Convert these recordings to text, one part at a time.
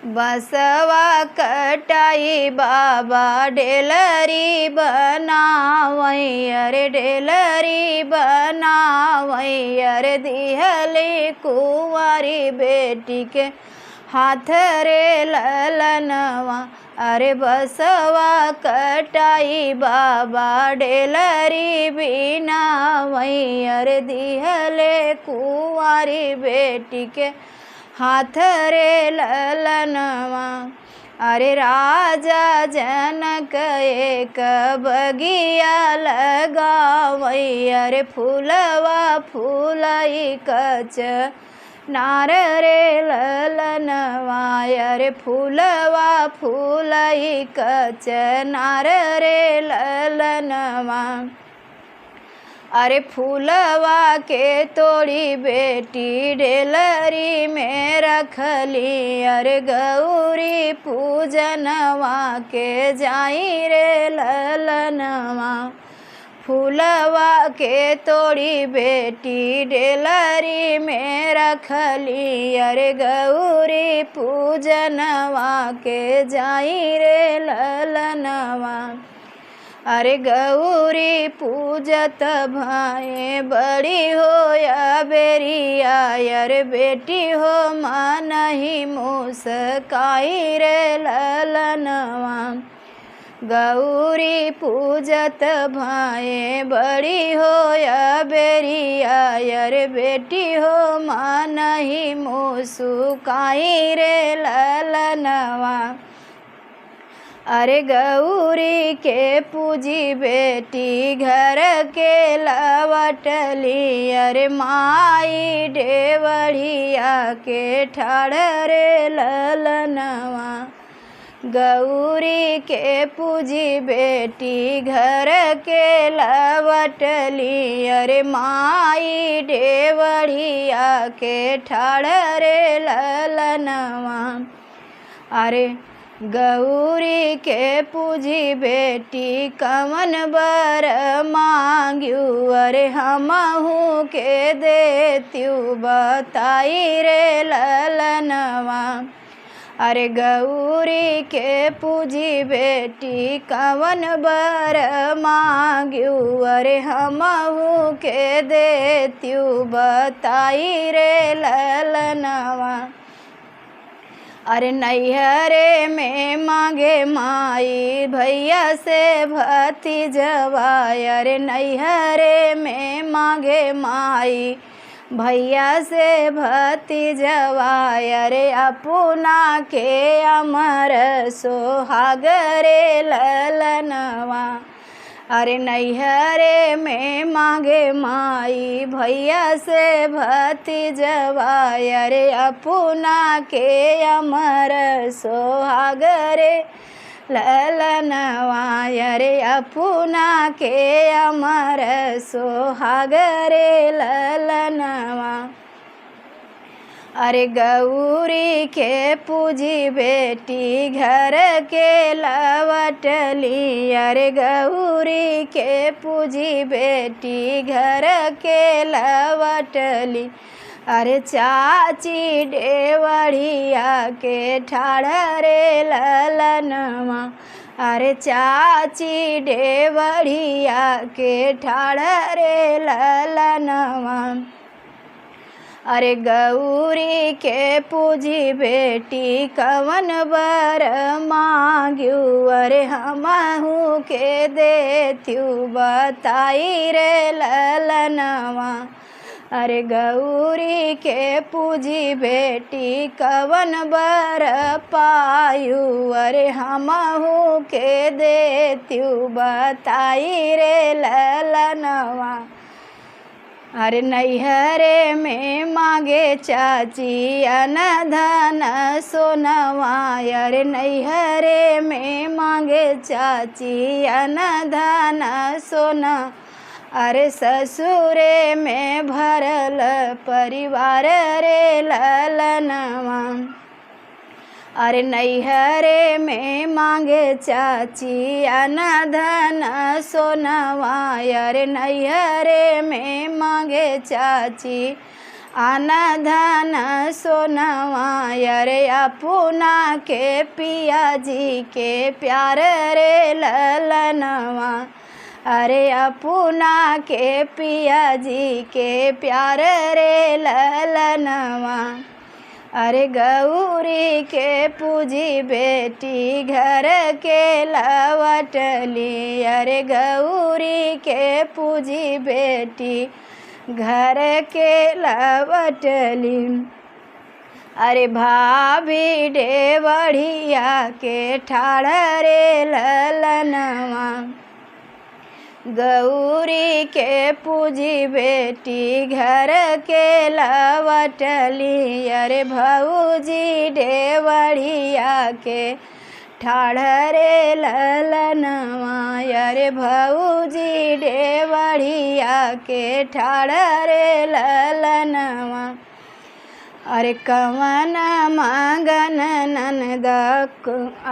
बसवा कटाई बाबा ढेलरी बनावई, अरे ढेलरी बनावई, अरे दिहली कुंवारी बेटी के हाथ रे ललनवा। अरे बसवा कटाई बाबा ढेलरी बिनावई, अरे दिहले कुंवारी बेटी के हाथ रे ललनवा। अरे राजा जनक एक बगिया लगावई, अरे फूलवा फूलई कच नार रे ललनवा, अरे फूलवा फूलई कच नार रे ललनवा। अरे फूलवा के तोड़ी बेटी ढेलरी में रखली, अरे गौरी पूजनवा के जाई रे ललनवा। फूलवा के तोड़ी बेटी ढेलरी में रखली, अरे गौरी पूजनवा के जाई रे ललनवा। अरे गौरी पूजत भाए बड़ी हो या बेरिया, अरे बेटी हो मन ही मुस्काई रे ललनवा। गौरी पूजत भाए बड़ी हो या बेरिया, अरे बेटी हो मन ही मुस्काई रे ललनवा। अरे गौरी के पूजी बेटी घर के लवटली, अरे माई ढेवड़िया के ठाड़ रे ललनवा। गौरी के पूजी बेटी घर के लवटली, अरे माई ढेवड़िया के ठाड़ रे ललनवा। अरे गौरी के पूजी बेटी कवन बर मांग्यू, अरे हमहू के देत्यू बताई रे ललनवा। अरे गौरी के पूजी बेटी कवन बर मांग्यू, अरे हमहू के देत्यू बताई रे ललनवा। अरे नैहरे में मांगे माई भैया से भतीजवा, अरे नैहरे में मांगे माई भैया से भतीजवा, अरे अपना के अमर सोहाग रे ललनवा। अरे नैहरे में मांगे माई भैया से भतीजवा, अरे अपना के अमर सोहाग रे ललनवा, अरे अपना के अमर सोहाग रे ललनवा। अरे गौरी के पूजी बेटी घर के लवटली, अरे गौरी के पूजी बेटी घर के लवटली, अरे चाची ढेवड़िया के ठाड़ रे ललनवा। अरे चाची ढेवड़िया के ठाड़ रे ललनवा। अरे गौरी के पूजी बेटी कवन बर मांग्यू, अरे हमहू के देत्यू बताई रे ललनवा। अरे गौरी के पूजी बेटी कवन बर पायू, अरे हमहू के देत्यू बताई रे ललनवा। अरे नैहरे में मांगे चाची अनधन सोनवा, अरे नैहरे में मांगे चाची अनधन सोना, अरे ससुरे में भरल परिवार रे ललनवा। अरे नैहरे में मांगे चाची अनधन सोनवा, अरे नैहरे में मांगे चाची आना धन सोनवा अरे अपना के पिया जी के प्यार रे ललनवा अरे अपना के पिया जी के प्यार रे ललनवा अरे गौरी के पूजी बेटी घर के लवटली अरे गौरी के पूजी बेटी घर के लवटली अरे भाभी डेवढ़िया के ठाड़ रे ललनवा गौरी के पूजी बेटी घर के लवटली अरे भौजी डेवढ़िया के ठाड़ रे ललनवा अरे भौजी डेवढ़िया के ठाड़ रे ललनवा अरे कवन मांगन ननदा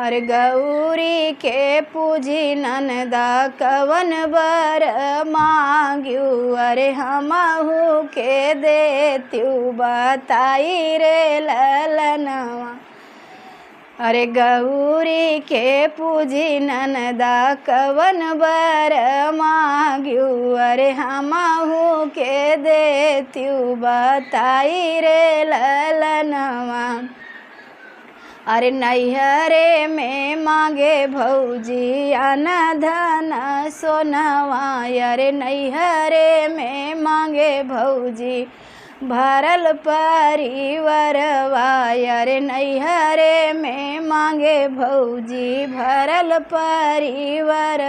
अरे गौरी के पूजी ननदा कवन बर मांग्यू अरे हमहू के देत्यू बताई रे ललनवा अरे गौरी के पूजी ननदा कवन बर मांग्यू अरे हमहू के देत्यू बताई रे ललनवा अरे नैहरे में मांगे भौजी अना धन सोनवा अरे नैहरे में मांगे भौजी भरल परिवारवा अरे नैहरे में मांगे भौजी भरल परिवार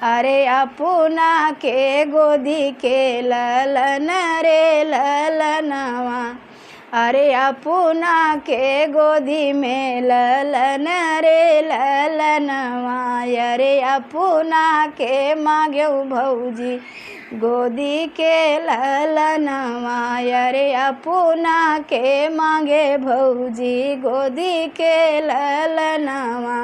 अरे अपना के गोदी के ललन रे ललनवा अरे अपना के गोदी में ललन रे ललनवा अरे अपना के मांगे भौजी गोदी के ललनवा अरे अपना के मांगे भौजी गोदी के ललनवा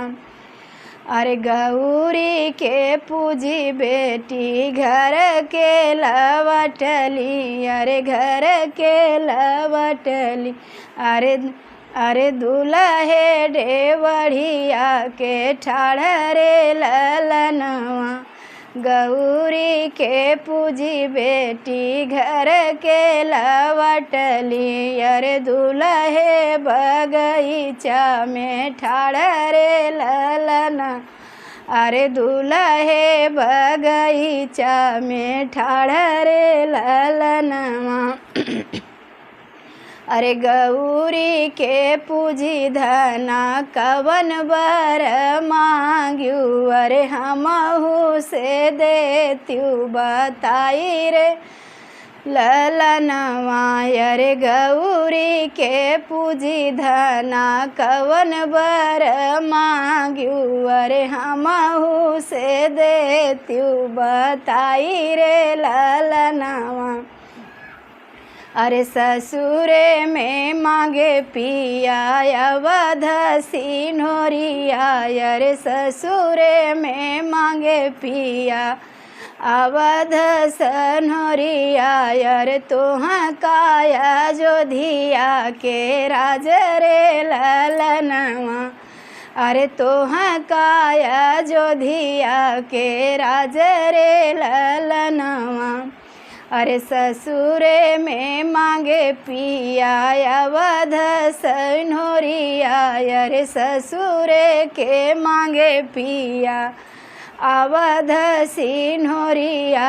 अरे गौरी के पूजी बेटी घर के लवटली अरे घर के लवटली अरे दुल्हे डेवढ़िया के ठाड़ रे ललनवा गौरी के पूजी बेटी घर के लवटली अरे दुल्हे बगीचा में ठाड़ रे ललना अरे दुल्हे बगीचा में ठाड़ रे ललनवा अरे गौरी के पूजी धना कवन बर मांग्यू अरे हमहू से देत्यू बताई रे ललनवा अरे गौरी के पूजी धना कवन बर मांग्यू अरे हमहू से देत्यू बताई रे ललनवा अरे ससुरे में मांगे पिया अवध सिन्होरिया अरे ससुरे में मांगे पिया अवध सनोरिया अरे तोहाँ काया जोधिया के राज रे ललनवा अरे तोहाँ काया जोधिया के राज रे ललनवा अरे ससुरे में मांगे पिया अवध सनोरिया अरे ससुरे के मांगे पिया अवध सिन्होरिया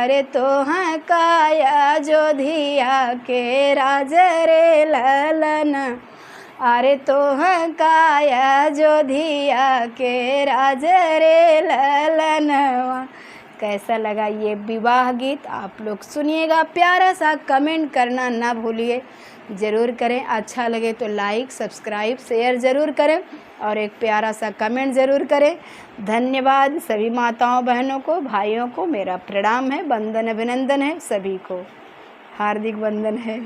अरे तोहाँ काया जोधिया के राज रे ललन अरे तोहाँ काया जोधिया के राज रे ललनवा। कैसा लगा ये विवाह गीत आप लोग सुनिएगा, प्यारा सा कमेंट करना ना भूलिए, ज़रूर करें। अच्छा लगे तो लाइक सब्सक्राइब शेयर ज़रूर करें और एक प्यारा सा कमेंट ज़रूर करें। धन्यवाद सभी माताओं बहनों को, भाइयों को मेरा प्रणाम है, वंदन अभिनंदन है, सभी को हार्दिक वंदन है।